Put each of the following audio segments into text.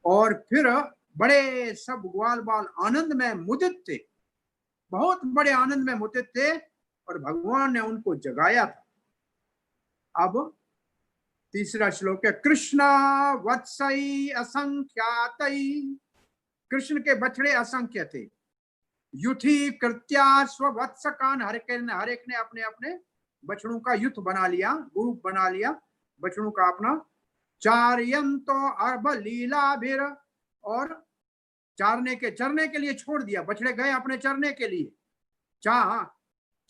और फिर बड़े सब ग्वाल बाल आनंद में मुदित थे, बहुत बड़े आनंद में मुदित थे, और भगवान ने उनको जगाया था। अब तीसरा श्लोक है, कृष्ण वत्सई असंख्यातई, कृष्ण के बछड़े असंख्य थे। युथि कृत्या स्ववत्सकान, हर एक ने अपने अपने बछड़ों का युथ बना लिया, ग्रुप बना लिया बछड़ों का अपना। चार्यंतो अर्भ लीला भीर, और चरने के लिए छोड़ दिया, बछड़े गए अपने चरने के लिए।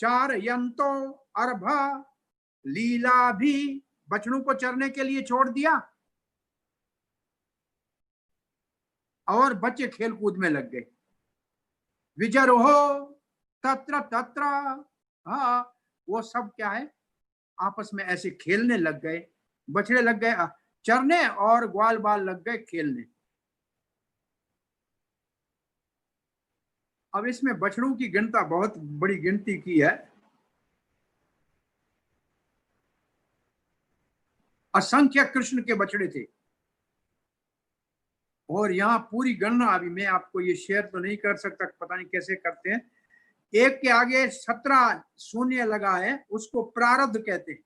चार्यंतो अर्भ लीला भी, बछड़ों को चरने के लिए छोड़ दिया, और बच्चे खेल कूद में लग गए। विजरोहो तत्र तत्र, हाँ वो सब क्या है, आपस में ऐसे खेलने लग गए, बछड़े लग गए चरने और ग्वाल बाल लग गए खेलने। अब इसमें बछड़ों की गिनता बहुत बड़ी गिनती की है, असंख्य कृष्ण के बछड़े थे। और यहाँ पूरी गणना अभी मैं आपको ये शेयर तो नहीं कर सकता, पता नहीं कैसे करते हैं। एक के आगे 17 शून्य लगा है, उसको प्रारब्ध कहते हैं,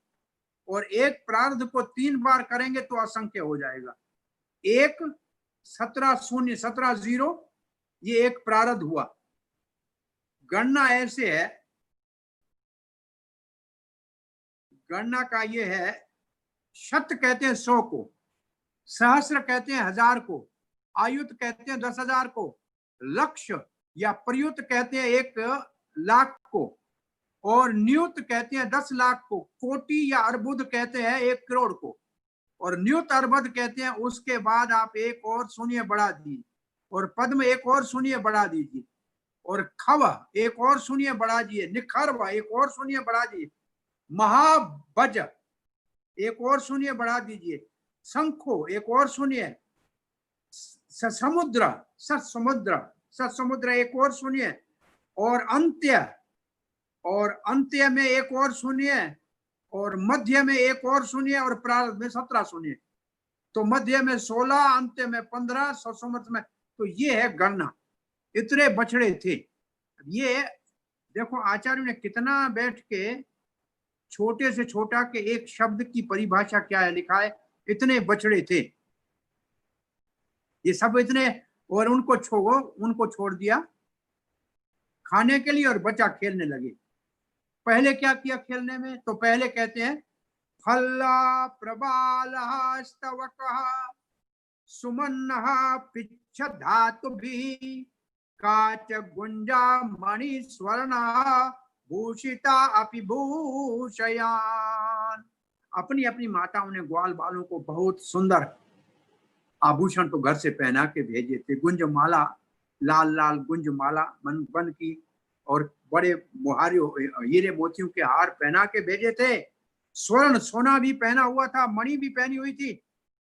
और एक प्रारब्ध को 3 बार करेंगे तो असंख्य हो जाएगा। एक 17 शून्य 17 0, ये एक प्रारब्ध हुआ। गणना ऐसे है, गणना का ये है, शत कहते हैं 100 को, सहस्र कहते हैं 1000 को, आयुत कहते हैं 10,000 को, लक्ष्य या प्रयुत कहते हैं 1,00,000 को, और न्यूत कहते हैं 10 लाख को, कोटि या अर्बुद कहते हैं 1 करोड़ को, और न्यूत अर्बुद कहते हैं उसके बाद आप एक और शून्य बढ़ा दीजिए, और पद में एक और शून्य बढ़ा दीजिए, और खव एक और शून्य बढ़ा दीजिए, निखर्व एक और शून्य बढ़ा दीजिए, महाबज एक और शून्य बढ़ा दीजिए, शंखो एक और शून्य, समुद्र समुद्र एक और शून्य, और अंत्य में एक और शून्य, और मध्य में एक और शून्य, और प्रारंभ में 17 शून्य, तो मध्य में 16, अंत्य में 15, समुद्र में। तो ये है गणना, इतने बछड़े थे। ये देखो आचार्य ने कितना बैठ के छोटे से छोटा के एक शब्द की परिभाषा क्या है लिखा है, इतने बछड़े थे ये सब इतने, और उनको छोड़ दिया खाने के लिए, और बच्चा खेलने लगे। पहले क्या किया खेलने में, तो पहले कहते हैं फल्ला प्रबालः स्तवकः सुमन्नः पिच्छ धातुभिः काच गुंजा मणि स्वर्णः भूषिता अपि भूषयान। अपनी अपनी माताओं ने ग्वाल बालों को बहुत सुंदर आभूषण तो घर से पहना के भेजे थे, गुंज माला, लाल लाल गुंज माला बन की, और बड़े मुहारियों हीरे मोतियों के हार पहना के भेजे थे, स्वर्ण सोना भी पहना हुआ था, मणि भी पहनी हुई थी।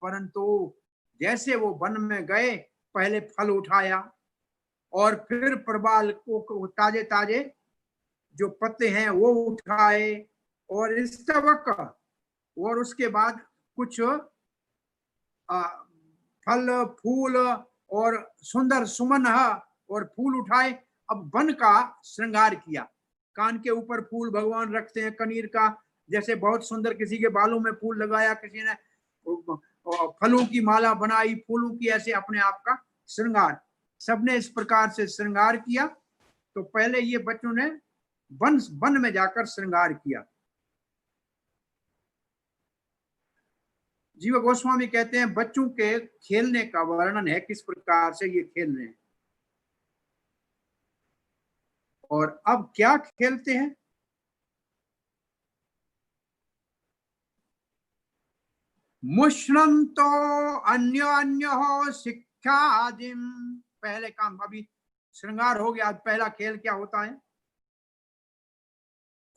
परंतु जैसे वो वन में गए, पहले फल उठाया, और फिर प्रबाल को ताजे ताजे जो पत्ते हैं वो उठाए, और स्तवक, और उसके बाद कुछ फल फूल और सुंदर सुमन और फूल उठाए। अब वन का श्रृंगार किया, कान के ऊपर फूल भगवान रखते हैं कनीर का, जैसे बहुत सुंदर, किसी के बालों में फूल लगाया, किसी ने फलों की माला बनाई, फूलों की, ऐसे अपने आप का श्रृंगार, सबने इस प्रकार से श्रृंगार किया। तो पहले ये बच्चों ने वन में जाकर श्रृंगार किया। जीव गोस्वामी कहते हैं बच्चों के खेलने का वर्णन है, किस प्रकार से ये खेल रहे हैं। और अब क्या खेलते हैं, मुष्णंतो अन्यो शिक्षा आदिम, पहले काम, अभी श्रृंगार हो गया, पहला खेल क्या होता है,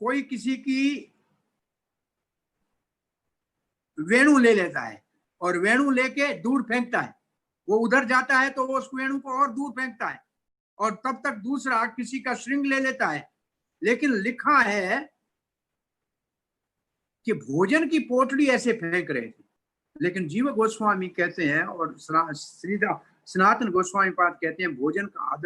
कोई किसी की वेणु ले लेता है, और वेणु लेके दूर फेंकता है, वो उधर जाता है तो वो उस वेणु को और दूर फेंकता है, और तब तक दूसरा किसी का श्रृंग ले लेता है। लेकिन लिखा है कि भोजन की पोटली ऐसे फेंक रहे थे, लेकिन जीव गोस्वामी कहते हैं और सनातन गोस्वामी पाद कहते हैं भोजन का आदर